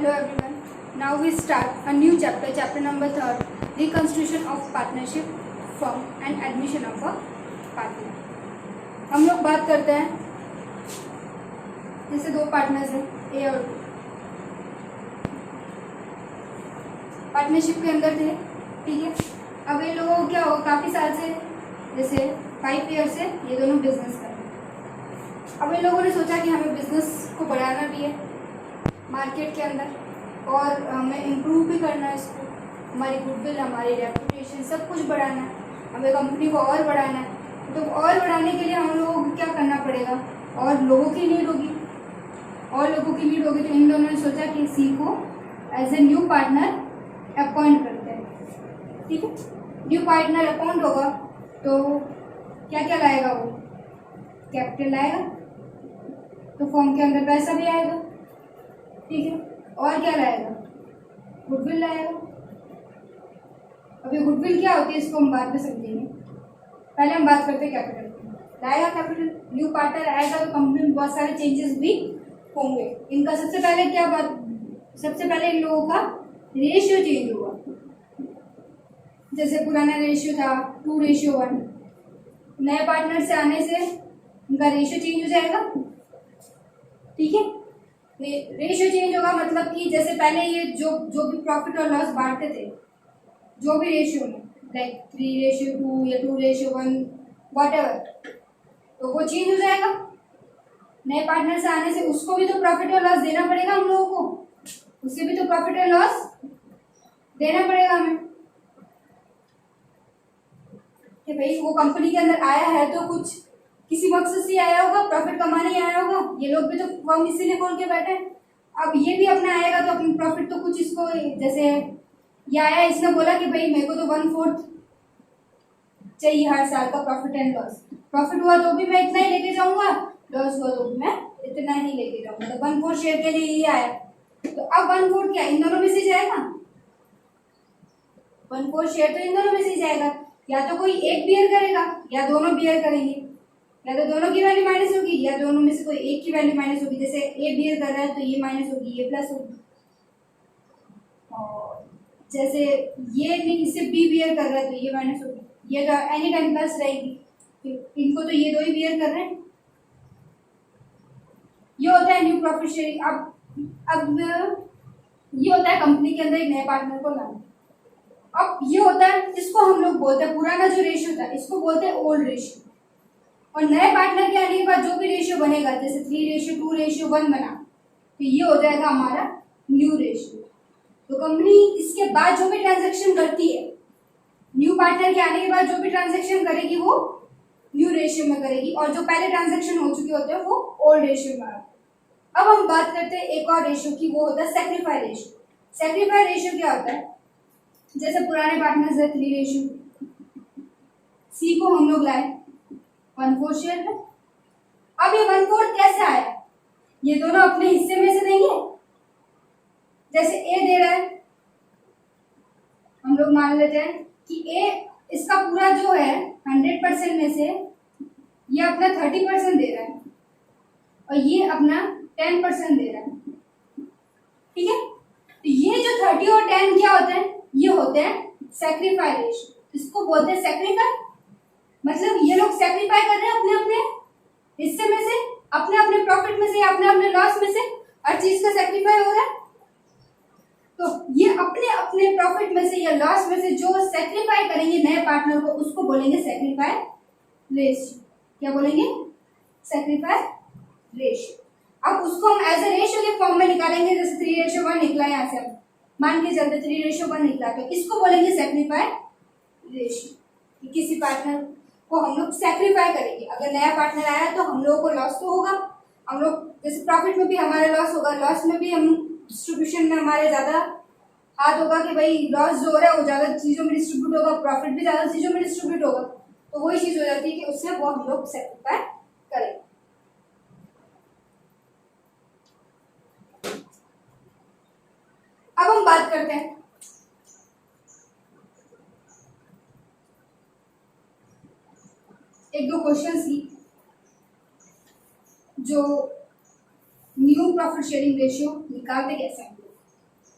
Hello everyone. Now we start a new chapter, chapter number 3, reconstitution of partnership firm and admission of a partner. हम लोग बात करते हैं जैसे दो पार्टनर्स हैं ए और बी, पार्टनरशिप के अंदर थे, ठीक है। अब ये लोगों को क्या हो, काफ़ी साल से जैसे 5 ईयर से ये दोनों बिजनेस कर रहे हैं। अब इन लोगों ने सोचा कि हमें बिजनेस को बढ़ाना भी है मार्केट के अंदर और हमें इम्प्रूव भी करना है इसको, हमारी गुडविल, हमारी रेपुटेशन, सब कुछ बढ़ाना है, हमें कंपनी को और बढ़ाना है। तो और बढ़ाने के लिए हम लोगों को क्या करना पड़ेगा, और लोगों की नीड होगी, तो इन लोगों ने सोचा कि सी को as a new partner appoint करते हैं, ठीक है। न्यू पार्टनर अपॉइंट होगा तो क्या क्या लाएगा, वो कैपिटल लाएगा, तो फर्म के अंदर पैसा भी आएगा, ठीक है। और क्या लाएगा, गुडविल लाएगा। अभी गुडविल क्या होती है इसको हम बाद में समझेंगे, पहले हम बात करते हैं कैपिटल की। लाएगा कैपिटल, न्यू पार्टनर आएगा तो कंपनी में बहुत सारे चेंजेस भी होंगे। इनका सबसे पहले इन लोगों का रेशियो चेंज हुआ। जैसे पुराना रेशियो था 2:1, नए पार्टनर से आने से इनका रेशियो चेंज हो जाएगा, ठीक है। रेशियो चेंज होगा मतलब कि जैसे पहले ये जो भी प्रॉफिट और लॉस बांटते थे, जो भी रेशियो में, लाइक 3:2 या 2:1 व्हाटएवर, तो वो चेंज हो जाएगा। नए पार्टनर से आने से उसको भी तो प्रॉफिट और लॉस देना पड़ेगा हम लोगों को, उसे भी तो प्रॉफिट और लॉस देना पड़ेगा हमें कि भाई वो कंपनी के अंदर आया है तो कुछ किसी मकसद से आया होगा, प्रॉफिट कमाने ही आया होगा। ये लोग भी तो फर्म इसीलिए खोल के बैठे हैं। अब ये भी अपना आएगा तो अपनी प्रॉफिट तो कुछ इसको, जैसे ये आया, इसने बोला कि भाई मेरे को तो 1/4 चाहिए हर साल का प्रॉफिट एंड लॉस। प्रॉफिट हुआ तो भी मैं इतना ही लेके जाऊंगा, लॉस हुआ तो भी मैं इतना ही लेके जाऊंगा। तो 1/4 शेयर के लिए ये आया, तो अब 1/4 क्या इन दोनों में से जाएगा, 1/4 शेयर तो इन दोनों में से जाएगा। या तो कोई एक बियर करेगा या दोनों बियर करेंगे, या तो दोनों की वैल्यू माइनस होगी या दोनों में से कोई एक की वैल्यू माइनस होगी। जैसे ए बियर कर रहा है तो ये माइनस होगी, ये प्लस होगी। और जैसे ये नहीं, इससे बी बियर कर रहा है तो ये माइनस होगी, ये तो एनी टाइम प्लस रहेगी। इनको तो ये दो ही बियर कर रहे हैं। ये होता है न्यू प्रॉफिट शेयरिंग। अब ये होता है कंपनी के अंदर एक नए पार्टनर को लाना। अब ये होता है, इसको हम लोग बोलते हैं, पुराना जो रेशियो था इसको बोलते हैं ओल्ड रेशियो। और नए पार्टनर के आने के बाद जो भी रेशियो बनेगा, जैसे 3:2:1 बना, तो ये हो जाएगा हमारा न्यू रेशियो। तो कंपनी इसके बाद जो भी ट्रांजैक्शन करती है, न्यू पार्टनर के आने के बाद जो भी ट्रांजैक्शन करेगी वो न्यू रेशियो में करेगी, और जो पहले ट्रांजैक्शन हो चुके होते हैं वो ओल्ड रेशियो में आते हैं। अब हम बात करते हैं एक और रेशियो की, वो होता है सैक्रिफाई रेशियो। सैक्रिफाई रेशियो क्या होता है, जैसे पुराने पार्टनर्स है 3:, सी को हम लोग लाए 1/4 शेयर में। अब ये 1/4 कैसे आया, ये दोनों अपने हिस्से में से देंगे। जैसे ए दे रहा है, हम लोग मान लेते हैं कि ए इसका पूरा जो है 100% में से ये अपना 30% दे रहा है और ये अपना 10% दे रहा है, ठीक है। तो ये जो 30 और 10 क्या होते हैं, ये होते हैं सैक्रिफाई रेशियो। इसको बोलते हैं सैक्रिफाई, मतलब ये लोग सैक्रिफाई कर रहे हैं अपने अपने हिस्से में से, अपने अपने प्रॉफिट में से, अपने अपने लॉस में से, हर चीज का सैक्रिफाई हो रहा है। तो ये अपने अपने प्रॉफिट में से या लॉस में से जो सैक्रिफाई करेंगे नए पार्टनर को, उसको बोलेंगे सैक्रिफाई रेशियो। क्या बोलेंगे, सैक्रिफाई रेशियो। अब उसको हम एज ए रेशियो के फॉर्म में निकालेंगे। जैसे 3:1 निकला, यहाँ से हम मान के चलते 3:1 निकला, तो इसको बोलेंगे सैक्रिफाई रेशियो। किसी पार्टनर को हम लोग सैक्रिफाई करेंगे। अगर नया पार्टनर आया तो हम लोगों को लॉस तो होगा, हम लोग जैसे प्रॉफिट में भी हमारा लॉस होगा, लॉस में भी हम डिस्ट्रीब्यूशन में हमारे ज्यादा हाथ होगा कि भाई लॉस जो हो रहा है वो ज्यादा चीजों में डिस्ट्रीब्यूट होगा, प्रॉफिट भी ज्यादा चीजों में डिस्ट्रीब्यूट होगा। तो वही चीज हो जाती है कि उससे वो हम लोग सैक्रिफाई करें। अब हम बात करते हैं एक दो क्वेश्चन की जो न्यू प्रॉफिट शेयरिंग रेशियो निकालते कैसे हैं।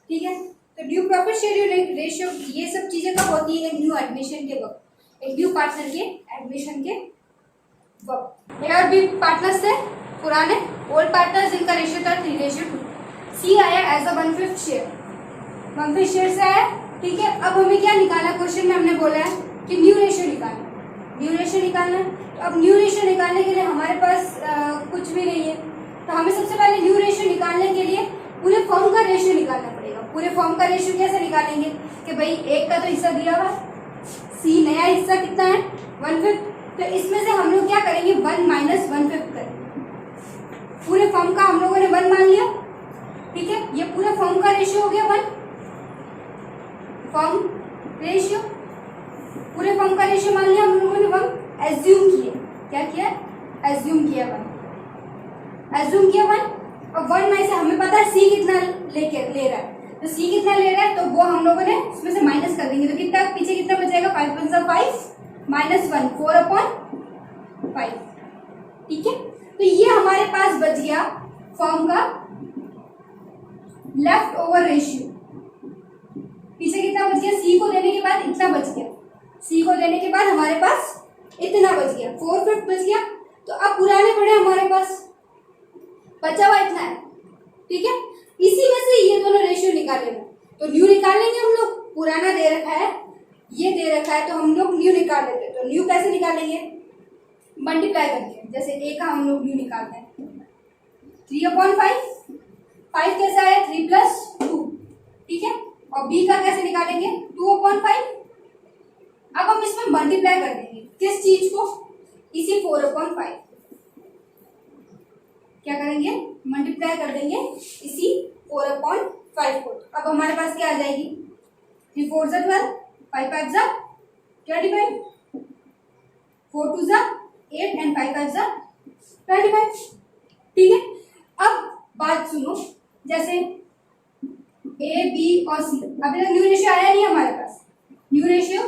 ठीक है। तो ड्यू प्रॉफिट शेयर रेशियो ये सब चीजें कब होती है? एक न्यू एडमिशन के वक्त, एक न्यू पार्टनर के एडमिशन के वक्त। और भी पार्टनर्स थे पुराने, ओल्ड पार्टनर्स जिनका रेशियो था 3:2। सी आया एज अ 1/5 शेयर, 1/5 शेयर से आया। ठीक है, अब हमें क्या निकालना, क्वेश्चन में हमने बोला है कि न्यू रेशियो निकालना, न्यू रेशियो निकालना है। तो अब न्यू रेशियो निकालने के लिए हमारे पास कुछ भी नहीं है, तो हमें सबसे पहले न्यू रेशियो निकालने के लिए पूरे फॉर्म का रेशियो निकालना पड़ेगा। पूरे फॉर्म का रेशियो कैसे निकालेंगे कि भाई एक का तो हिस्सा दिया हुआ, सी नया हिस्सा कितना है 1/5, तो इसमें से हम लोग क्या करेंगे 1 - 1/5 करेंगे। पूरे फॉर्म का हम लोगों ने 1 मान लिया। ठीक है, ये पूरे फॉर्म का रेशियो हो गया 1, फॉर्म रेशियो, पूरे फॉर्म का रेशियो मान लिया हम लोगों ने 1, एज्यूम किए, क्या किया एज्यूम किया 1, एज्यूम किया 1। और 1 में से हमें पता है सी कितना ले रहा है, तो सी कितना ले रहा है तो वो हम लोगों ने उसमें से माइनस कर देंगे, तो कितना पीछे कितना बचेगा 5 × 5 -1 4/5। ठीक है, तो ये हमारे पास बच गया फॉर्म का लेफ्ट ओवर रेशियो। पीछे कितना बच गया, सी को देने के बाद इतना बच गया, सी को देने के बाद हमारे पास इतना बच गया, 4/5 बच गया। तो अब पुराने पड़े हमारे पास, बचा हुआ इतना है। ठीक है, इसी में से ये दोनों रेशियो निकालेंगे, तो न्यू निकालेंगे हम लोग, पुराना दे रखा है, ये दे रखा है, तो हम लोग न्यू निकाल लेते हैं। तो न्यू कैसे निकालेंगे, मल्टीप्लाई करके, जैसे ए का हम लोग न्यू निकालते हैं 3/5, 5 कैसे आया 3 + 2। ठीक है, और बी का कैसे निकालेंगे 2/5। अब हम इसमें मल्टीप्लाई कर देंगे, किस चीज को, इसी 4/5, क्या करेंगे मल्टीप्लाई कर देंगे इसी 4/5 को। अब हमारे पास क्या आ जाएगी 3 × 4 = 12, 5 × 5 = 25, 4 × 2 = 8 and 5 × 5 = 25। ठीक है, अब बात सुनो, जैसे ए बी और सी, अभी तक न्यू रेशियो आया नहीं हमारे पास, न्यू रेशियो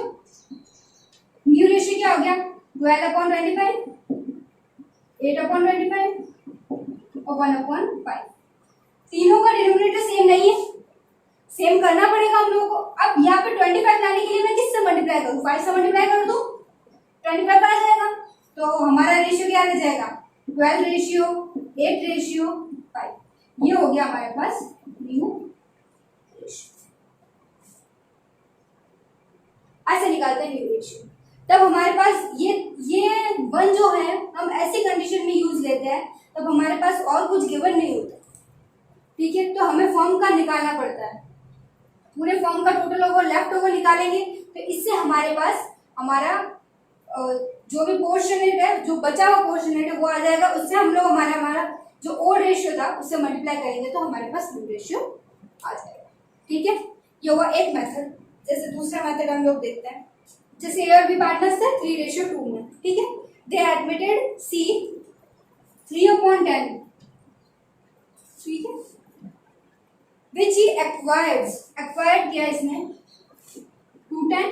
क्या हो गया 12/25, 8/25 और 1/5। तीनों का डिनोमिनेटर सेम नहीं है, सेम करना पड़ेगा हम लोगों को। अब यहाँ पे 25 लाने के लिए मैं किससे मल्टीप्लाई करूँ, 5 से मल्टीप्लाई कर दूँ, 25 आ जाएगा। तो हमारा रेशियो क्या आ जाएगा 12:8:5। ये हो गया हमारे पास न्यू रेशियो। ऐसे निकालते हैं न्यू रेशियो। तब हमारे पास ये 1 जो है हम ऐसी कंडीशन में यूज लेते हैं तब हमारे पास और कुछ गिवन नहीं होता। ठीक है, तो हमें फॉर्म का निकालना पड़ता है, पूरे फॉर्म का टोटल ओवर लेफ्ट ओवर निकालेंगे, तो इससे हमारे पास हमारा जो भी पोर्शनेट है, जो बचा हुआ पोर्शनेट है वो आ जाएगा, उससे हम लोग हमारा जो ओड रेशियो था उससे मल्टीप्लाई करेंगे तो हमारे पास न्यू रेशियो आ जाएगा। ठीक है, ये हुआ एक मेथड। जैसे दूसरा मेथड हम लोग देखते हैं, जैसे ए और बी पार्टनर्स थे 3:2 में। ठीक है, दे एडमिटेड सी 3/10। ठीक है, विच ही एक्वायर्ड किया इसने 210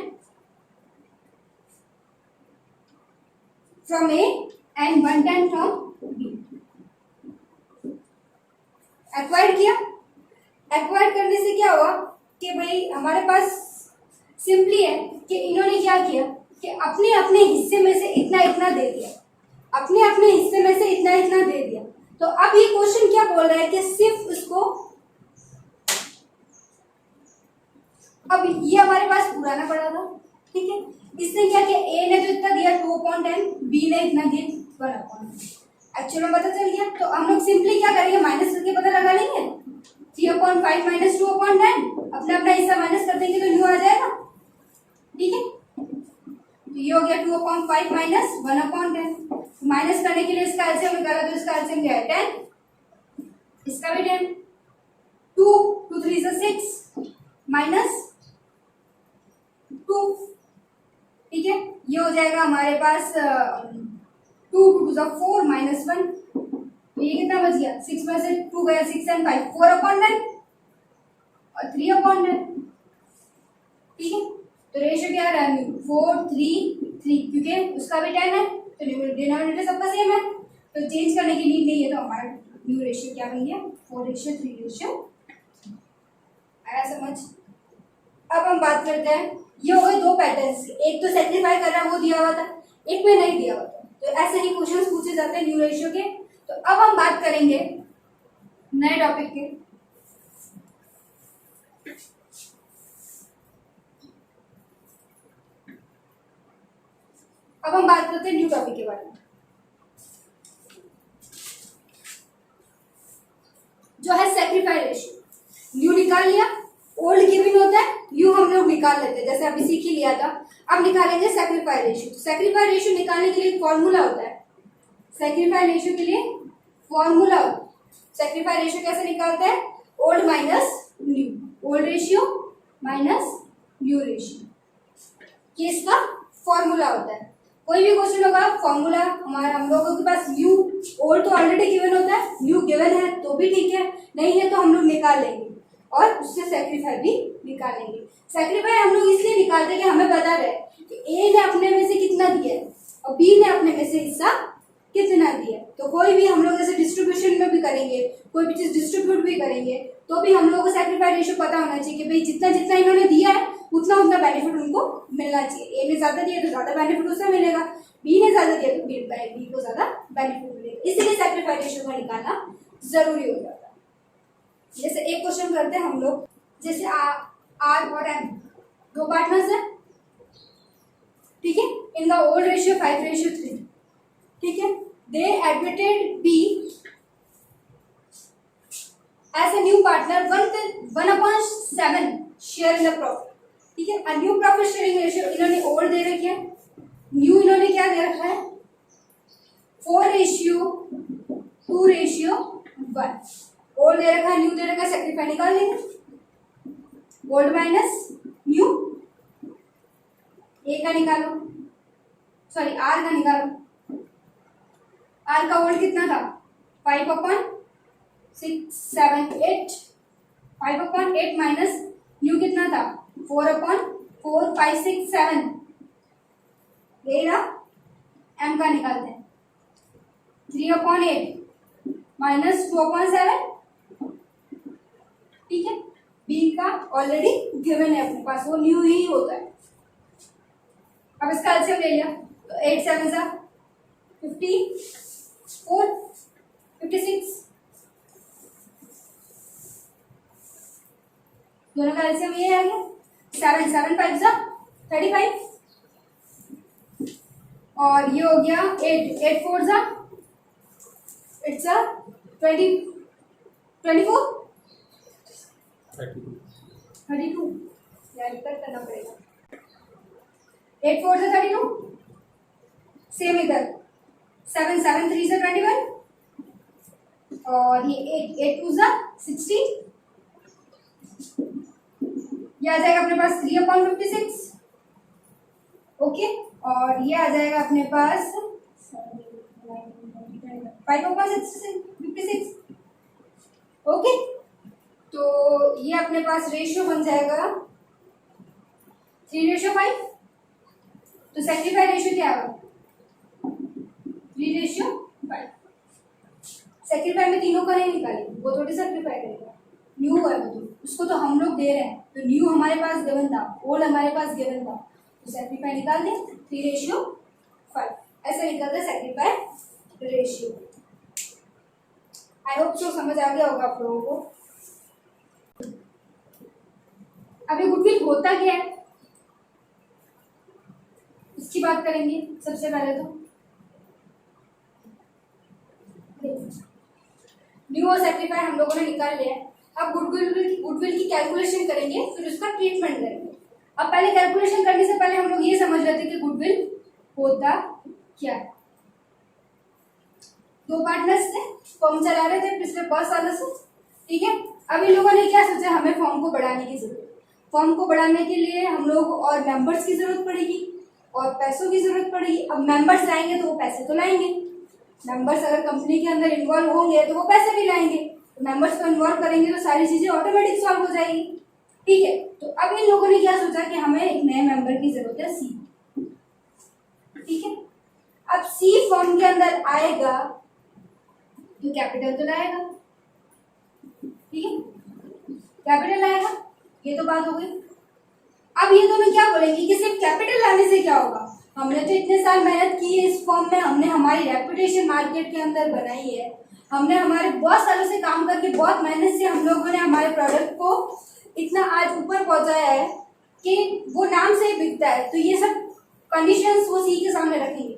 from A and 110 from B. Acquired किया, एक्वायर्ड करने से क्या हुआ कि भाई हमारे पास सिंपली है कि इन्होंने क्या किया कि अपने अपने हिस्से में से इतना इतना दे दिया, अपने अपने हिस्से में से इतना इतना दे दिया। तो अब ये क्वेश्चन क्या बोल रहा है कि सिर्फ उसको, अब ये हमारे पास पुराना पड़ा था। ठीक है, इसने क्या किया, ए ने तो इतना दिया 2/10, बी ने इतना दिया 1/10, एक्चुअल में पता चल गया। तो हम लोग सिंपली क्या करेंगे, माइनस करके पता लगा लेंगे, 3/5 - 2/10, अपना अपना हिस्सा माइनस कर देंगे तो न्यू आ जाएगा। ठीक है, तो ये हो गया 2/5 - 1/10। माइनस करने के लिए इसका एलसीएम निकाला तो इसका एलसीएम क्या है 10, इसका भी 10, 2 2 3 = 6 -2। ठीक है, ये हो जाएगा हमारे पास 2 2 2 = 4 -1। ये कितना बच गया, 6 में से 2 गया, 6 and 5 4/10 और 3/10। ठीक है, तो रेशियो क्या आ रहा है 4 3 3, क्योंकि उसका भी 10 है तो डिनोमिनेटर सबका सेम है, तो चेंज करने की नीड नहीं है। तो हमारा न्यू रेशियो क्या बन गया 4:3। आया समझ? अब हम बात करते हैं, ये हो गए दो पैटर्न्स, एक तो सेक्रीफाई कर रहा है वो दिया हुआ था, एक में नहीं दिया हुआ था, तो ऐसे ही क्वेश्चंस पूछे जाते हैं न्यू रेशियो के। तो अब हम बात करेंगे नए टॉपिक के। अब हम बात करते हैं न्यू टॉपिक के बारे में, जो है सेक्रीफाई रेशियो। न्यू निकाल लिया, ओल्ड गिवन होता है, यू हम लोग निकाल लेते हैं, जैसे अभी सीख ही लिया था। अब निकालेंगे सेक्रीफाई रेशियो। सेक्रीफाई रेशियो निकालने के लिए फॉर्मूला होता है, सेक्रीफाई रेशियो के लिए फॉर्मूला होता है। सेक्रीफाई रेशियो कैसे निकालते हैं? Old minus new, old ratio minus new ratio, ये इसका फॉर्मूला होता है। कोई भी क्वेश्चन होगा फॉर्मूला हमारा, हम लोगों के पास न्यू, ओल्ड तो ऑलरेडी गिवन होता है, न्यू गिवन है तो भी ठीक है, नहीं है तो हम लोग निकाल लेंगे और उससे सेक्रीफाई भी निकालेंगे। सेक्रीफाई हम लोग इसलिए निकालते हैं कि हमें पता रहे कि ए ने अपने में से कितना दिया है और बी ने अपने में से हिस्सा कितना दिया है। तो कोई भी हम लोग जैसे डिस्ट्रीब्यूशन में भी करेंगे, कोई भी चीज डिस्ट्रीब्यूट भी करेंगे, तो भी हम लोगों को सेक्रीफाई रेशियो पता होना चाहिए कि भाई जितना जितना इन्होंने दिया है उतना उतना बेनिफिट उनको मिलना चाहिए। ए ने ज्यादा दिया तो ज्यादा बेनिफिट उसे मिलेगा, बी ने ज्यादा दिया तो बी को ज्यादा बेनिफिट मिलेगा, इसलिए सेक्रीफाई रेशियो का निकालना जरूरी हो जाता है। जैसे एक क्वेश्चन करते हैं हम लोग, जैसे आर और एम दो पार्टनर्स हैं, ठीक है, इनका ओल्ड रेशियो 5:3, ठीक है, they admitted B as a new partner 1/7 share in the profit, ठीक है। A new profit sharing ratio इन्होंने ओल्ड दे रखी है, न्यू इन्होंने क्या दे रखा है 4:2:1, ओल्ड दे रखा है, न्यू दे रखा है, सेक्रीफाई निकाल लेंगे, ओल्ड माइनस न्यू, ए का निकालो, सॉरी आर का निकालो, आर का ओल्ड कितना था 5/678, 5/8 माइनस न्यू कितना था 4/4, 5, 6, 7, यही रहा। एम का निकालते हैं 3/8 माइनस 2/7, ठीक है। बी का ऑलरेडी गिवन है अपने पास, वो न्यू ही होता है। अब इसका एलसीएम ले लिया तो 8 7 सा 54, 56, दोनों का एलसीएम ये आ गया 7 7 5 सा 35, और ये हो गया 8 8 4 सा इट्स 20 24 32, यार इतना करना पड़ेगा, 8 4 से 32, सेम इधर 7 7 3 से 21, और ये 8 8 2 से 16, ये आ जाएगा अपने पास 3/56, ओके, और ये आ जाएगा अपने पास 5/56, ओके। तो ये अपने पास रेशियो बन जाएगा 3:5, तो सेक्रीफाई रेशियो क्या होगा 3:5। सेक्रीफाई में तीनों का नहीं निकालेंगे, वो थोड़ी सेक्रीफाई करेगा, न्यू है वो तो, उसको तो हम लोग दे रहे हैं, तो न्यू हमारे पास गिवन था, ओल्ड हमारे पास गिवन था, तो सेक्रीफाई निकाल दें 3:5, ऐसा निकलता है sacrifice ratio. I hope so समझ आ गया होगा आप लोगों को। अभी गुडविल होता क्या है इसकी बात करेंगे सबसे पहले। तो न्यू और सेक्रीफाई हम लोगों ने निकाल लिया है, अब गुडविल की कैलकुलेशन करेंगे, फिर उसका ट्रीटमेंट करेंगे। अब पहले कैलकुलेशन करने से पहले हम लोग ये समझ लेते कि गुडविल होता क्या है। दो पार्टनर्स थे, फॉर्म चला रहे थे पिछले 5 सालों से, ठीक है। अब इन लोगों ने क्या सोचा, हमें फॉर्म को बढ़ाने की जरूरत, फॉर्म को बढ़ाने के लिए हम लोग और मेंबर्स की जरूरत पड़ेगी और पैसों की जरूरत पड़ेगी। अब मेंबर्स लाएंगे तो वो पैसे तो लाएंगे, मेंबर्स अगर कंपनी के अंदर इन्वॉल्व होंगे तो वो पैसे भी लाएंगे, तो मेंबर्स को इन्वॉल्व करेंगे तो सारी चीजें ऑटोमेटिक सॉल्व हो जाएगी, ठीक है। तो अब इन लोगों ने क्या सोचा कि हमें एक नए मेंबर की जरूरत है, सी, ठीक है। अब सी फॉर्म के अंदर आएगा तो कैपिटल तो लाएगा, ठीक है, कैपिटल आएगा, ये तो बात हो गई। अब ये दोनों क्या बोलेंगे कि सिर्फ कैपिटल लाने से क्या होगा, हमने तो इतने साल मेहनत की है इस फॉर्म में, हमने हमारी रेपुटेशन मार्केट के अंदर बनाई है, हमने हमारे बहुत सालों से काम करके बहुत मेहनत से हम लोगों ने हमारे प्रोडक्ट को इतना आज ऊपर पहुंचाया है कि वो नाम से ही बिकता है। तो ये सब कंडीशंस वो सी के सामने रखेंगे,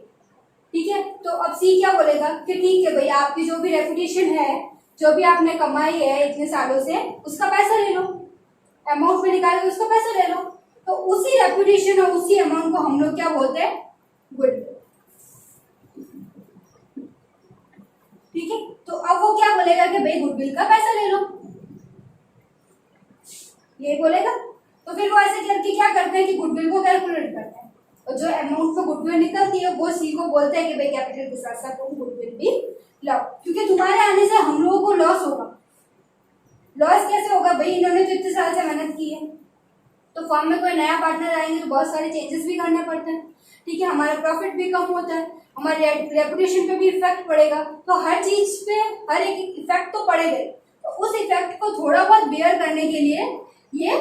ठीक है। तो अब सी क्या बोलेगा कि ठीक है भाई, आपकी जो भी रेपुटेशन है, जो भी आपने कमाई है इतने सालों से, उसका पैसा ले लो, अमाउंट में निकाल के उसका पैसा ले लो। तो उसी रेपुटेशन और उसी अमाउंट को हम लोग क्या बोलते हैं, गुडविल, ठीक है। तो अब वो क्या बोलेगा कि भाई गुडविल का पैसा ले लो, ये बोलेगा। तो फिर वो ऐसे करके क्या करते हैं कि गुडविल को कैलकुलेट करते हैं, और जो अमाउंट में गुडविल निकलती है वो सी को बोलते हैं कि भाई कैपिटल के साथ साथ तुम गुडविल भी लाओ, क्योंकि तुम्हारे आने से हम लोगों को लॉस होगा। लॉस कैसे होगा भाई, इन्होंने तो इतने साल से मेहनत की है, तो फर्म में कोई नया पार्टनर आएंगे तो बहुत सारे चेंजेस भी करने पड़ते हैं, ठीक है। हमारा प्रॉफिट भी कम होता है, हमारे रेपुटेशन पे भी इफेक्ट पड़ेगा, तो हर चीज पे हर एक इफेक्ट तो पड़ेगा। तो उस इफेक्ट को थोड़ा बहुत बेयर करने के लिए ये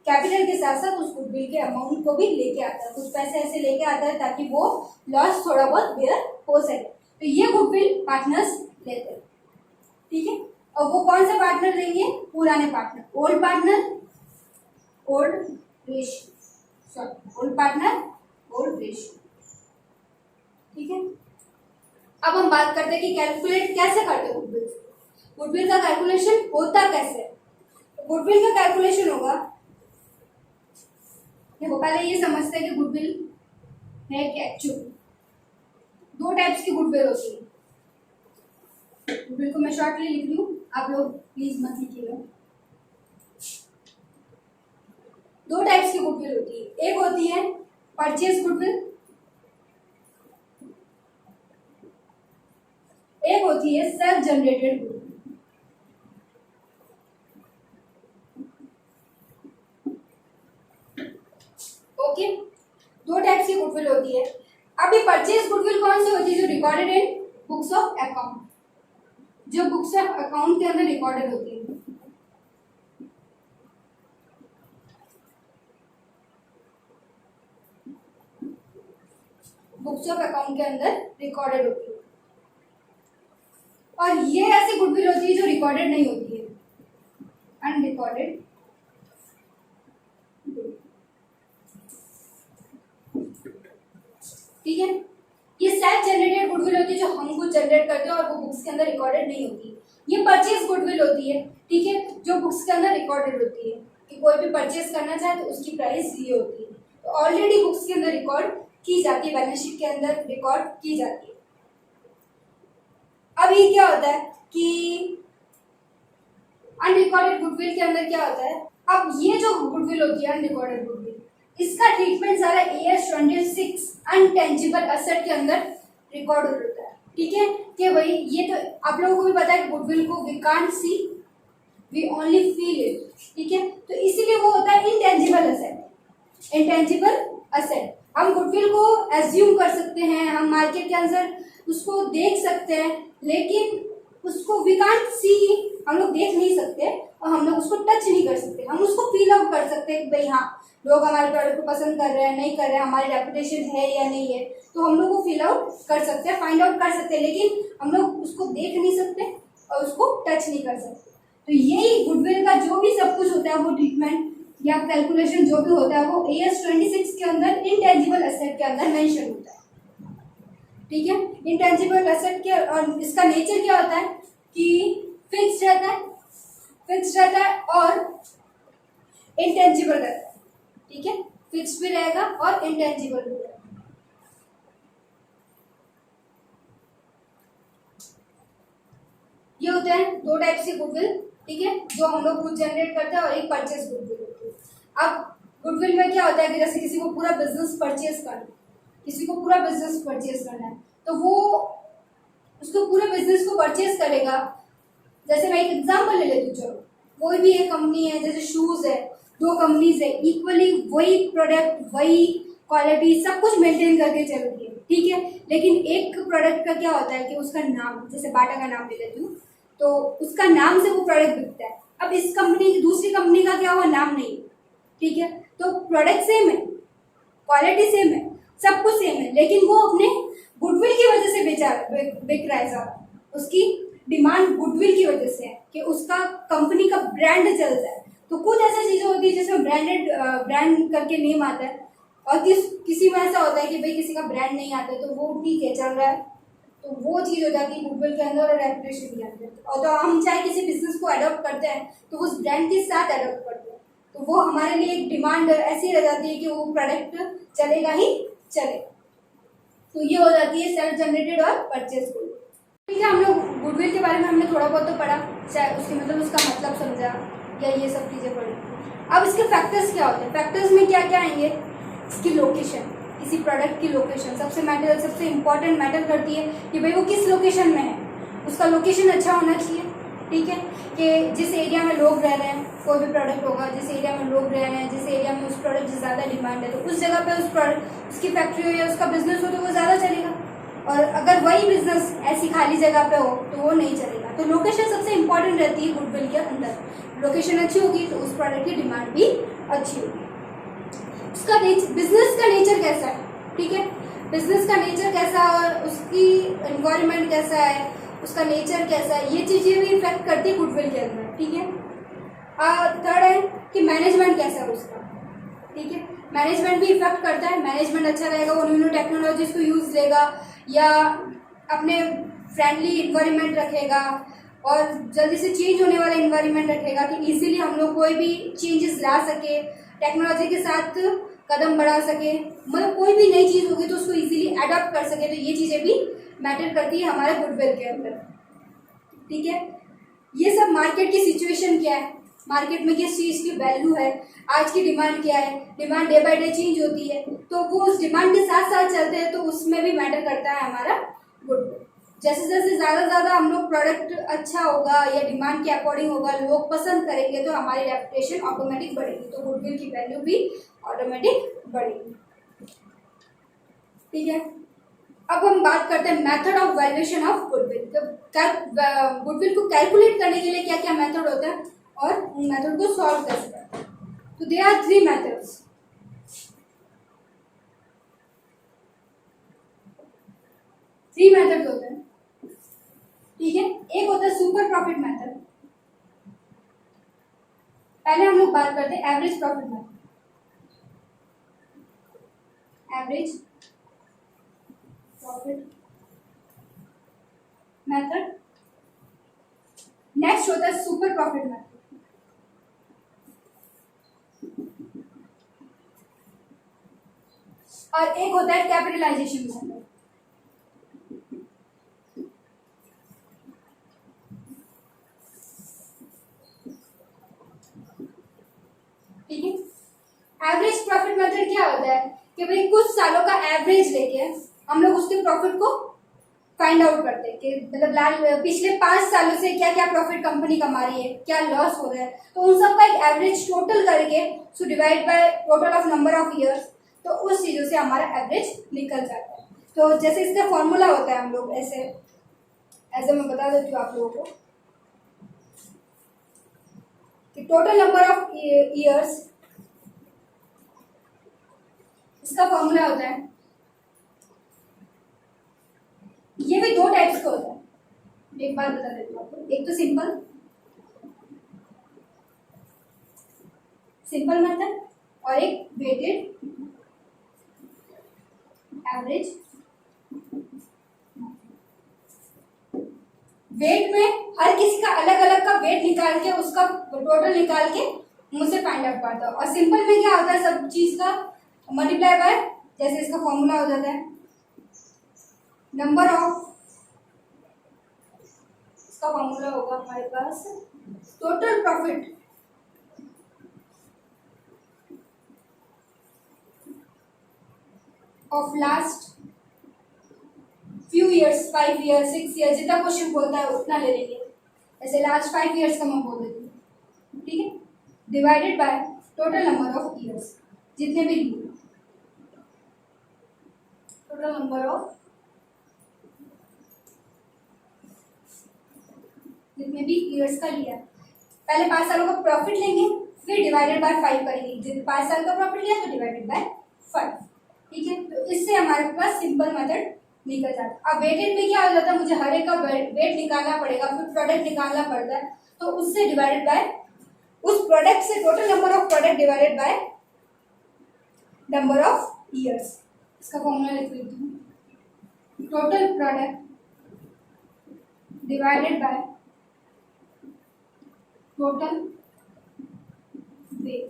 कैपिटल के साथ साथ उस गुडविल के अमाउंट को भी लेके आता है, कुछ पैसे ऐसे लेके आता है ताकि वो लॉस थोड़ा बहुत बेयर हो सके। तो ये गुडविल पार्टनर्स लेते हैं, ठीक है। और वो कौन से पार्टनर देंगे, पुराने partner, old partner old ratio, sorry old partner old ratio, ठीक है। अब हम बात करते हैं कि कैलकुलेट कैसे करते हैं गुडविल। गुडविल का कैलकुलेशन होता कैसे, गुडविल का कैलकुलेशन होगा, देखो पहले ये समझते हैं कि गुडविल है क्या। एक्चुअली दो टाइप्स की गुडविल होती है, गुडविल को मैं शॉर्टली लिख लूं, आप लोग प्लीज मत लिखिएगा। दो टाइप्स की गुडविल होती है, एक होती है परचेज गुडविल, एक होती है सेल्फ जनरेटेड गुडविल। ओके, दो टाइप्स की गुडविल होती है। अभी परचेज गुडविल कौन सी होती है, जो recorded in books of account, जो बुक्स ऑफ अकाउंट के अंदर रिकॉर्डेड होती है। बुक्स ऑफ अकाउंट के अंदर रिकॉर्डेड होती है, और ये ऐसी गुडविल होती है जो रिकॉर्डेड नहीं होती है, अनरिकॉर्डेड, ठीक है। ये सेल्फ जनरेटेड गुडविल होती है, जो हम खुद जनरेट करते हैं और वो बुक्स के अंदर रिकॉर्डेड नहीं होती। ये परचेज गुडविल होती है, ठीक है, जो बुक्स के अंदर रिकॉर्डेड होती है कि कोई भी परचेज करना चाहे तो उसकी प्राइस ये होती है, तो ऑलरेडी बुक्स के अंदर रिकॉर्ड की जाती है, बैलेंस शीट के अंदर रिकॉर्ड की जाती है। अब ये क्या होता है कि अनरिकॉर्डेड गुडविल के अंदर क्या होता है, अब ये जो गुडविल होती है अनरिकॉर्डेड गुडविल, इसका ट्रीटमेंट सारा AS 26 अनटेंजिबल एसेट के अंदर रिकॉर्ड होता है, ठीक है। कि भाई ये तो आप लोगों को भी पता है कि गुडविल को we can't see, we only feel it, ठीक है। तो इसीलिए वो होता है इंटेंजिबल एसेट। इंटेंजिबल एसेट हम गुडविल को एज्यूम कर सकते हैं, हम मार्केट के अंदर उसको देख सकते हैं, लेकिन उसको वी कांट सी, हम लोग देख नहीं सकते और हम लोग उसको टच नहीं कर सकते। हम उसको फील आउट कर सकते हैं कि भाई हाँ, लोग हमारे प्रोडक्ट को पसंद कर रहे हैं, नहीं कर रहे हैं, हमारी रेपुटेशन है या नहीं है, तो हम लोग को फील आउट कर सकते हैं, फाइंड आउट कर सकते हैं, लेकिन हम लोग उसको देख नहीं सकते और उसको टच नहीं कर सकते। तो यही गुडविल का जो भी सब कुछ होता है, वो ट्रीटमेंट या कैलकुलेशन जो भी होता है, वो AS 26 के अंदर इंटेंजिबल एसेट के अंदर मेंशन होता है, ठीक है। इंटेंजिबल एसेट के और इसका नेचर क्या होता है कि फिक्स रहता है, फिक्स रहता है और इंटेंजिबल रहता है, ठीक है। फिक्स भी रहेगा और इंटेंजिबल भी रहेगा। ये होते हैं दो टाइप्स की गुडविल, ठीक है, जो हम लोग खुद जनरेट करते हैं, और एक परचेज गुडविल होती है। अब गुडविल में क्या होता है कि जैसे किसी को पूरा बिजनेस परचेज करना है, किसी को पूरा बिजनेस परचेज करना है, तो वो उसको पूरे बिजनेस को परचेज करेगा। जैसे मैं एक एग्जांपल ले लेती हूँ, चलो कोई भी एक कंपनी है, जैसे शूज है, दो कंपनीज है, इक्वली वही प्रोडक्ट, वही क्वालिटी, सब कुछ मेंटेन करके चल रही है, ठीक है। लेकिन एक प्रोडक्ट का क्या होता है कि उसका नाम, जैसे बाटा का नाम ले लेती हूँ, तो उसका नाम से वो प्रोडक्ट बिकता है। अब इस कंपनी की, दूसरी कंपनी का क्या हुआ, नाम नहीं, ठीक है, तो प्रोडक्ट सेम है, क्वालिटी सेम है, सब कुछ सेम है, लेकिन वो अपने गुडविल की वजह से बिक रहा है ज़्यादा। उसकी डिमांड गुडविल की वजह से है कि उसका कंपनी का ब्रांड चलता है। तो कुछ ऐसी चीज़ें होती है जिसमें ब्रांड करके नेम आता है, और किसी में ऐसा होता है कि भाई किसी का ब्रांड नहीं आता है तो वो ठीक है, चल रहा है, तो वो चीज़ हो जाती है गुडविल के अंदर और रेपुटेशन के अंदर। और तो हम चाहे किसी बिजनेस को अडॉप्ट करते हैं तो उस ब्रांड के साथ अडॉप्ट करते हैं, तो वो हमारे लिए एक डिमांड ऐसी रह जाती है कि वो प्रोडक्ट चलेगा ही चलेगा। तो ये हो जाती है सेल्फ जनरेटेड और परचेज गुड। ठीक है, हम लोग गुडविल के बारे में हमने थोड़ा बहुत तो पढ़ा, चाहे उसके मतलब उसका मतलब समझा या ये सब चीज़ें पढ़ी। अब इसके फैक्टर्स क्या होते हैं? फैक्टर्स में क्या क्या आएंगे? इसकी लोकेशन, किसी प्रोडक्ट की लोकेशन सबसे इम्पोर्टेंट मैटर करती है कि भाई वो किस लोकेशन में है। उसका लोकेशन अच्छा होना चाहिए, ठीक है, कि जिस एरिया में लोग रह रहे हैं, कोई भी प्रोडक्ट होगा जिस एरिया में लोग रह रहे हैं, जिस एरिया में उस प्रोडक्ट की ज़्यादा डिमांड है, तो उस जगह पे उस प्रोडक्ट उसकी फैक्ट्री हो या उसका बिजनेस हो तो वो ज़्यादा चलेगा। और अगर वही बिजनेस ऐसी खाली जगह पे हो तो वो नहीं चलेगा। तो लोकेशन सबसे इंपॉर्टेंट रहती है गुडविल के अंदर। लोकेशन अच्छी होगी तो उस प्रोडक्ट की डिमांड भी अच्छी होगी। उसका बिजनेस का नेचर कैसा है, ठीक है, बिजनेस का नेचर कैसा और उसकी एनवायरनमेंट कैसा है, उसका नेचर कैसा है, ये चीज़ें भी इफेक्ट करती है गुडविल के अंदर, ठीक है। थर्ड है कि मैनेजमेंट कैसा है उसका, ठीक है, मैनेजमेंट भी इफेक्ट करता है। मैनेजमेंट अच्छा रहेगा, वो न्यू टेक्नोलॉजीज को यूज़ लेगा या अपने फ्रेंडली इन्वायरमेंट रखेगा और जल्दी से चेंज होने वाला इन्वायरमेंट रखेगा कि इजीली हम लोग कोई भी चेंजेस ला सके, टेक्नोलॉजी के साथ कदम बढ़ा सके, मतलब कोई भी नई चीज़ होगी तो उसको इजीली अडॉप्ट कर सके। तो ये चीज़ें भी मैटर करती है हमारे गुडविल के अंदर, ठीक है। ये सब मार्केट की सिचुएशन क्या है, मार्केट में किस चीज़ की वैल्यू है, आज की डिमांड क्या है, demand day by day change होती है, तो वो उस डिमांड के साथ साथ चलते हैं, तो उसमें भी मैटर करता है हमारा गुडविल। जैसे जैसे ज़्यादा हम लोग प्रोडक्ट अच्छा होगा या डिमांड के अकॉर्डिंग होगा, लोग पसंद करेंगे, तो हमारी रेपुटेशन ऑटोमेटिक बढ़ेगी, तो गुडविल की वैल्यू भी ऑटोमेटिक बढ़ेगी, ठीक है। अब हम बात करते हैं method of valuation of goodwill. Goodwill को कैलकुलेट करने के लिए क्या क्या मेथड होता है और उन मेथड को सॉल्व कैसे करते हैं। तो देयर आर 3 मेथड्स। 3 मेथड्स होते हैं, ठीक है। एक होता है सुपर प्रॉफिट मेथड। पहले हम लोग बात करते हैं average profit method. Average profit method. Next होता है सुपर प्रॉफिट मेथड। और एक होता है कैपिटलाइजेशन मेथड। ठीक है, एवरेज प्रॉफिट मेथड क्या होता है कि भाई कुछ सालों का एवरेज लेके हम लोग उसके प्रॉफिट को फाइंड आउट करते हैं कि मतलब पिछले 5 सालों से क्या क्या प्रॉफिट कंपनी कमा रही है, क्या लॉस हो रहा है, तो उन सब का एक एवरेज टोटल करके so divide by total of number of years, तो उस चीज़ों से हमारा एवरेज निकल जाता है। तो जैसे इसका फॉर्मूला होता है, हम लोग ऐसे मैं बता देती हूँ आप लोगों को कि टोटल नंबर ऑफ ईयर्स, इसका फॉर्मूला होता है, ये भी 2 टाइप्स का होता है, एक बार बता देती हूँ आपको। एक तो सिंपल मेथड और एक वेटेड एवरेज। वेट में हर किसी का अलग अलग का वेट निकाल के उसका टोटल निकाल के मुझसे फाइंड आउट करता है। और सिंपल में क्या होता है, सब चीज का मल्टीप्लाई बाय, जैसे इसका फॉर्मूला हो जाता है नंबर ऑफ, इसका फॉर्मूला होगा हमारे पास total profit of last few years, 5 years, 6 years, जितना क्वेश्चन बोलता है उतना ले लेंगे। ऐसे लास्ट 5 ईयर्स का मैं बोल देती हूँ, ठीक है, divided by total number of years, जितने भी लिए, टोटल नंबर ऑफ जितने भी ईयर्स का लिया। पहले 5 सालों का प्रॉफिट लेंगे, फिर डिवाइडेड बाय 5 करेंगे, जिन 5 साल का प्रॉफिट लिया तो डिवाइडेड बाय 5। ठीक है, तो इससे हमारे पास सिंपल मेथड निकल जाता है। अब वेटेड में क्या हो जाता है, मुझे हर एक का वेट निकालना पड़ेगा, फिर प्रोडक्ट निकालना पड़ता है, तो उससे डिवाइडेड बाय, उस प्रोडक्ट से total number of product divided by number of years. इसका फॉर्मूला लिख लेती हूँ, total product divided by total weight.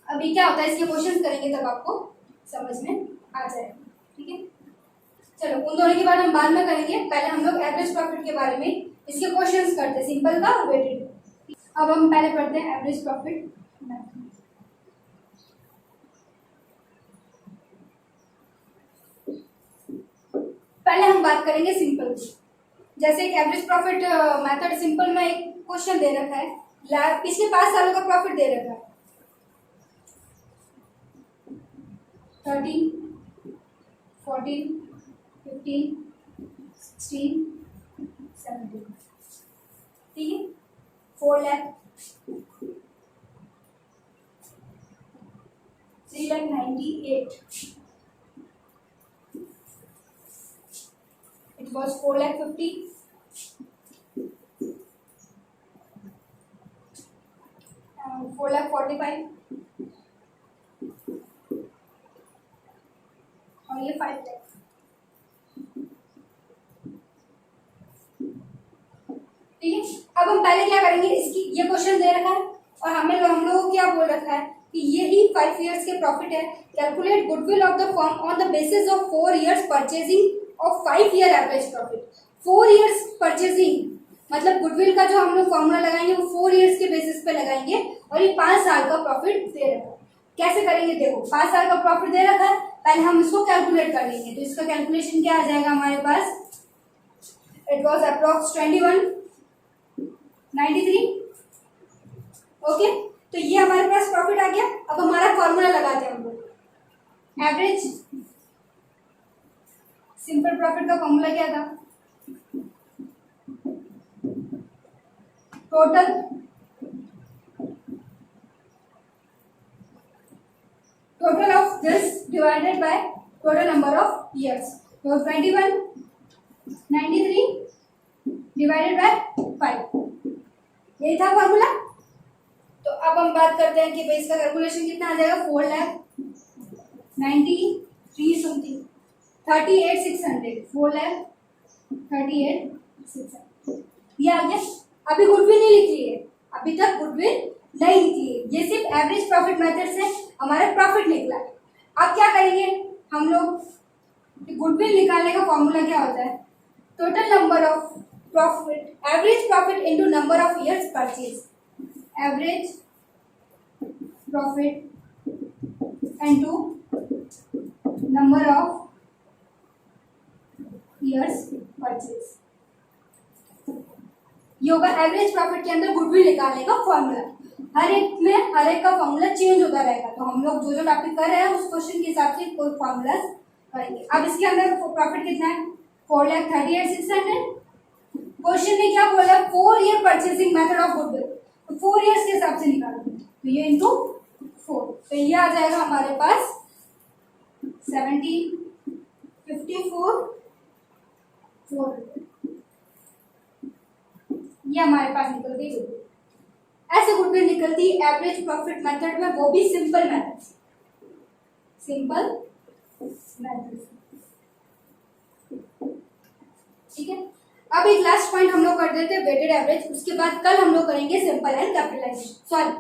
अभी क्या होता है, इसके क्वेश्चंस करेंगे तब आपको समझ में आ जाएगा। ठीक है, चलो उन दोनों की बात हम बाद में करेंगे, पहले हम लोग एवरेज प्रॉफिट के बारे में इसके क्वेश्चंस करते हैं, सिंपल का और वेटेड। अब हम पहले पढ़ते हैं एवरेज प्रॉफिट। पहले हम बात करेंगे सिंपल की। जैसे एक एवरेज प्रॉफिट मेथड सिंपल में एक क्वेश्चन दे रखा है, पिछले 5 सालों का प्रॉफिट दे रखा है 13, 14, 15, 16, 17। ठीक है, 4 लाख, 3,98,000। It was 4,50,000, 4,45,000 और ये 5 लाख। ठीक है, अब हम पहले क्या करेंगे, इसकी ये क्वेश्चन दे रखा है और हम लोगों को क्या बोल रखा है कि ये ही 5 इयर्स के प्रॉफिट है। Calculate goodwill of the firm on the basis of 4 years purchasing of 5 year average profit. 4 years purchasing मतलब गुडविल का जो हम लोग फॉर्मूला लगाएंगे वो 4 इयर्स के बेसिस पे लगाएंगे और ये 5 साल का प्रॉफिट दे रखा है। कैसे करेंगे, देखो 5 साल का प्रॉफिट दे रखा है, पहले हम इसको कैलकुलेट कर लेंगे। तो इसका कैलकुलेशन क्या आ जाएगा हमारे पास, इट वॉज अप्रॉक्स 2193। ओके, तो ये हमारे पास प्रॉफिट आ गया। अब हमारा फॉर्मूला लगाते हैं हम लोग, एवरेज सिंपल प्रॉफिट का फॉर्मूला क्या था, total of this divided by total number of years. तो 2193 डिवाइडेड बाय 5, यही था फॉर्मूला। तो अब हम बात करते हैं कि भाई इसका कैलकुलेशन कितना आ जाएगा, 4,93 समथिंग, 38,600, 4,38,600 ये आ गया। अभी गुडविल नहीं लिखी है, अभी तक गुडविल नहीं लिखी है, ये सिर्फ एवरेज प्रॉफिट मेथड से हमारा प्रॉफिट निकला है। अब क्या करेंगे हम लोग, गुडविल निकालने का फॉर्मूला क्या होता है, total number of profit, average profit into number of years purchase, average profit into number of years purchase, ये होगा एवरेज प्रॉफिट के अंदर गुडविल निकालने का फॉर्मूला। हर एक का फॉर्मूला चेंज होता रहेगा, तो हम लोग जो जो टॉपिक कर रहे हैं उस क्वेश्चन के हिसाब से कोई फॉर्मूला करेंगे। अब इसके अंदर प्रॉफिट कितना है, 4,38,600। क्वेश्चन ने क्या बोला, 4 year purchasing method of goodwill, तो 4 इयर्स के हिसाब से निकालेंगे, तो ये इंटू 4, तो ये आ जाएगा हमारे पास 1754 400। ये हमारे पास निकल गई गुडविल। ऐसे गुडविल निकलती है एवरेज प्रॉफिट मेथड में, वो भी सिंपल मेथड, सिंपल मेथड। ठीक है, अब एक लास्ट पॉइंट हम लोग कर देते हैं वेटेड एवरेज, उसके बाद कल हम लोग करेंगे simple and capitalisation. Sorry,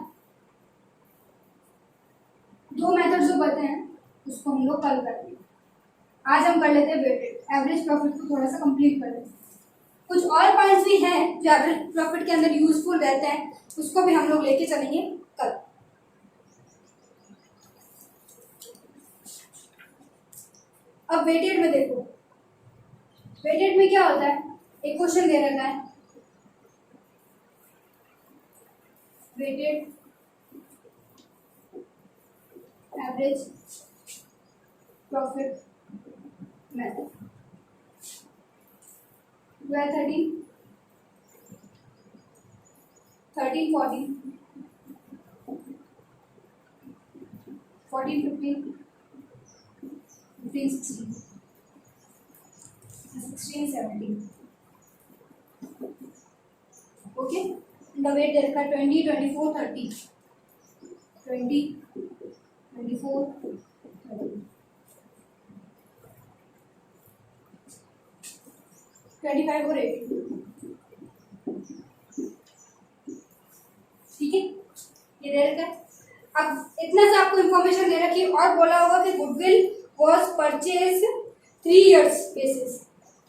2 method जो बताए हैं उसको हम लोग कल करेंगे, आज हम कर लेते हैं वेटेड एवरेज प्रॉफिट को थोड़ा सा कंप्लीट कर लेते हैं। कुछ और पॉइंट्स भी हैं जो एवरेज प्रॉफिट के अंदर यूजफुल रहते हैं, उसको भी हम लोग लेके चलेंगे कल। अब वेटेड में देखो, वेटेड में क्या होता है, एक क्वेश्चन दे रखा है, weighted average profit method 12, 13, 14, 14, 15, 15, 16, 16, 17. Okay, the weight दे रखा है 20, 24, 30, 20, 24, 30, 25 और 80. ठीक है, ये दे रखा है. अब इतना सा आपको इंफॉर्मेशन दे रखी और बोला होगा कि goodwill was purchase 3 years basis.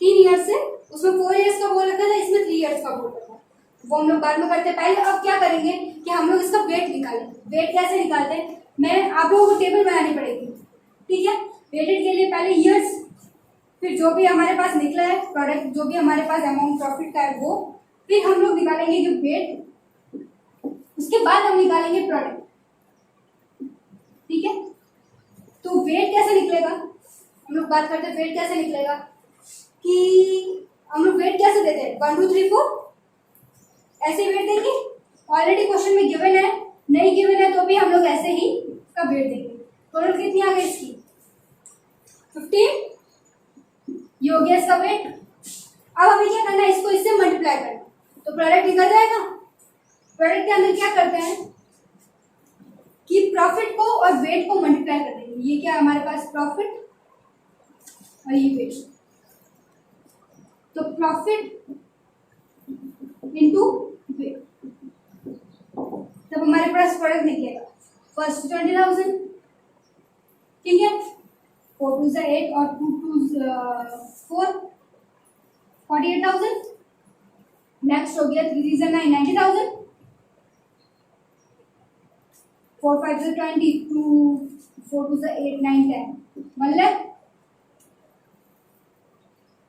3 years से उसमें 4 years का बोल रखा था, इसमें 3 years का बोल रखा है. वो हम लोग बाद में करते हैं. पहले अब क्या करेंगे कि हम लोग इसका वेट निकालें. वेट कैसे निकालते हैं, मैं आप लोगों को टेबल बनानी पड़ेगी. ठीक है, वेटेड के लिए पहले ईयर्स, फिर जो भी हमारे पास निकला है प्रोडक्ट, जो भी हमारे पास अमाउंट प्रॉफिट का है वो, फिर हम लोग निकालेंगे कि वेट, उसके बाद हम निकालेंगे प्रोडक्ट. ठीक है, तो वेट कैसे निकलेगा, हम लोग बात करते हैं वेट कैसे निकलेगा. कि हम लोग वेट कैसे देते हैं, 1 2 3 4 ऐसे वेट देंगे. ऑलरेडी क्वेश्चन में गिवन है, नहीं गिवन है तो भी हम लोग ऐसे ही इसका वेट देंगे. टोटल कितनी आ गई इसकी 15. ये हो गया इसका वेट. अब हमें क्या करना है, इसको इससे मल्टीप्लाई करना. तो प्रोडक्ट निकल जाएगा. प्रोडक्ट के अंदर क्या करते हैं कि प्रॉफिट को और वेट को मल्टीप्लाई कर देंगे. ये क्या हमारे पास प्रॉफिट और ये वेट. तो प्रॉफिट इनटू वेट, तब हमारे पास प्रोडक्ट निकलेगा. फर्स्ट 20,000. ठीक है, 4 2 से 8 और 2 2 4, 48,000. नेक्स्ट हो गया 3 3 से 9, 90,000. 4 5 से 20, 2 4 2 से 8 9 10, 1 lakh.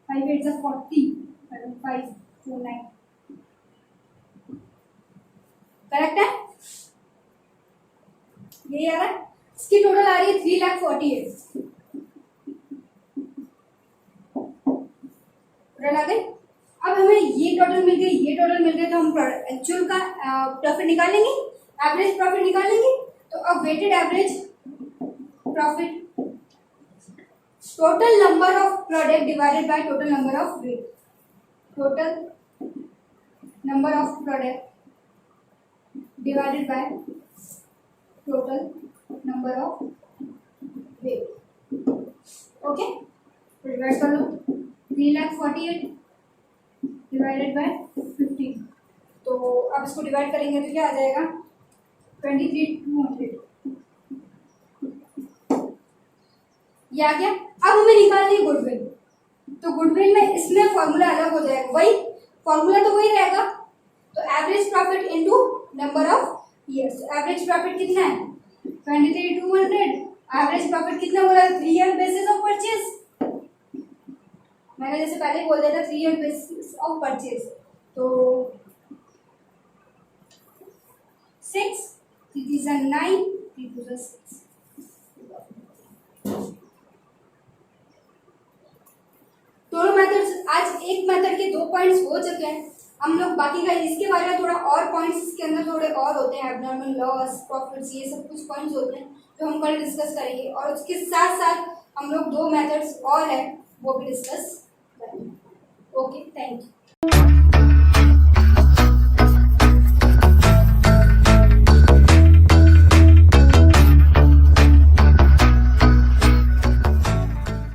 5 8 से 40, 5 4 9. करेक्ट है, यही आ रहा है. इसकी टोटल आ रही है 3,48,000. टोटल आ गई. अब हमें ये टोटल मिल गई, ये टोटल मिल गई, तो हम एक्चुअल का प्रॉफिट निकालेंगे, एवरेज प्रॉफिट निकालेंगे. तो अब weighted average profit, total number of product divided by total number of weight. Total number of product divided by total number of weight. Okay, divide कर लो. 3,48,000 डिवाइडेड बाय 15. तो अब इसको डिवाइड करेंगे तो क्या आ जाएगा, 23,200. ये आ गया. अब हमें निकालनी है गुडविल. तो गुडविल में इसमें फॉर्मूला अलग हो जाएगा, वही फॉर्मूला तो वही रहेगा. तो average profit into number of years. Average profit कितना है 23,200. एवरेज प्रॉफिट कितना बोला, 3 year बेसिस ऑफ परचेज. मैंने जैसे पहले बोल दिया था 3 year बेसिस ऑफ परचेज. तो 6 3 3 से 9, 3 2 से 6. दोनों मेथड्स, आज एक मेथड के 2 पॉइंट्स हो चुके हैं. हम लोग बाकी का इसके बारे में थोड़ा और पॉइंट्स इसके अंदर थोड़े और होते हैं, एबनॉर्मल लॉस, प्रॉफिट्स, ये सब कुछ पॉइंट्स होते हैं जो हम कल डिस्कस करेंगे. और उसके साथ साथ हम लोग 2 मेथड्स और हैं वो भी डिस्कस करेंगे. Okay, thank you.